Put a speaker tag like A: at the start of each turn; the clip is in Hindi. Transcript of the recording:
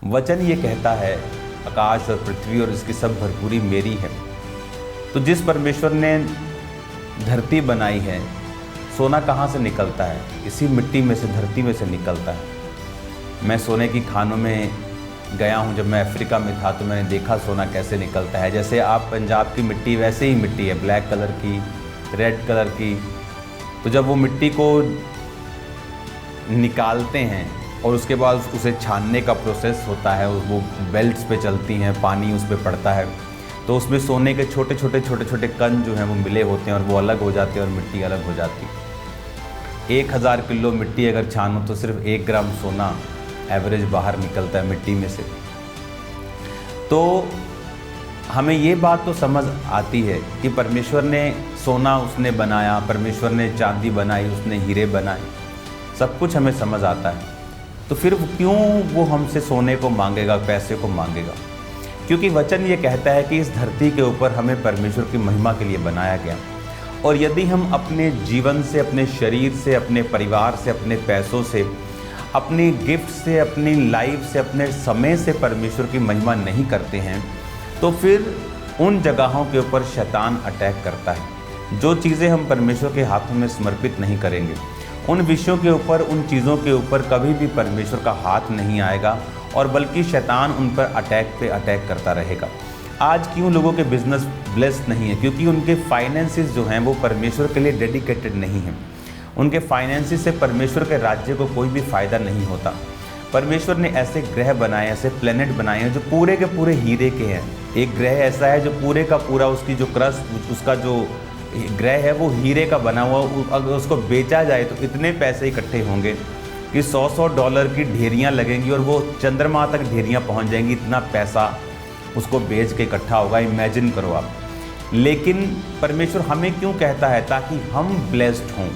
A: वचन ये कहता है, आकाश और पृथ्वी और इसकी सब भरपूरी मेरी है। तो जिस परमेश्वर ने धरती बनाई है, सोना कहाँ से निकलता है? इसी मिट्टी में से, धरती में से निकलता है। मैं सोने की खानों में गया हूँ। जब मैं अफ्रीका में था तो मैंने देखा सोना कैसे निकलता है। जैसे आप पंजाब की मिट्टी, वैसे ही मिट्टी है, ब्लैक कलर की, रेड कलर की। तो जब वो मिट्टी को निकालते हैं और उसके बाद उसे छानने का प्रोसेस होता है, वो बेल्ट्स पे चलती हैं, पानी उस पर पड़ता है, तो उसमें सोने के छोटे छोटे कण जो हैं वो मिले होते हैं और वो अलग हो जाते हैं और मिट्टी अलग हो जाती है। 1000 किलो मिट्टी अगर छानो तो सिर्फ 1 ग्राम सोना एवरेज बाहर निकलता है मिट्टी में से। तो हमें ये बात तो समझ आती है कि परमेश्वर ने सोना उसने बनाया, परमेश्वर ने चांदी बनाई, उसने हीरे बनाए, सब कुछ हमें समझ आता है। तो फिर क्यों वो हमसे सोने को मांगेगा, पैसे को मांगेगा? क्योंकि वचन ये कहता है कि इस धरती के ऊपर हमें परमेश्वर की महिमा के लिए बनाया गया। और यदि हम अपने जीवन से, अपने शरीर से, अपने परिवार से, अपने पैसों से, अपनी गिफ्ट से, अपनी लाइफ से, अपने समय से परमेश्वर की महिमा नहीं करते हैं, तो फिर उन जगहों के ऊपर शैतान अटैक करता है। जो चीज़ें हम परमेश्वर के हाथों में समर्पित नहीं करेंगे, उन विषयों के ऊपर, उन चीज़ों के ऊपर कभी भी परमेश्वर का हाथ नहीं आएगा, और बल्कि शैतान उन पर अटैक पे अटैक करता रहेगा। आज क्यों लोगों के बिजनेस ब्लेस्ड नहीं है? क्योंकि उनके फाइनेंसिस जो हैं वो परमेश्वर के लिए डेडिकेटेड नहीं हैं। उनके फाइनेंसिस से परमेश्वर के राज्य को कोई भी फ़ायदा नहीं होता। परमेश्वर ने ऐसे ग्रह बनाए, ऐसे प्लेनेट बनाए हैं जो पूरे के पूरे हीरे के हैं। एक ग्रह ऐसा है जो पूरे का पूरा, उसकी जो क्रस्ट, उसका जो ग्रह है वो हीरे का बना हुआ। अगर उसको बेचा जाए तो इतने पैसे इकट्ठे होंगे कि $100 की ढेरियाँ लगेंगी और वो चंद्रमा तक ढेरियाँ पहुँच जाएंगी। इतना पैसा उसको बेच के इकट्ठा होगा, इमेजिन करो आप। लेकिन परमेश्वर हमें क्यों कहता है? ताकि हम ब्लेस्ड हों,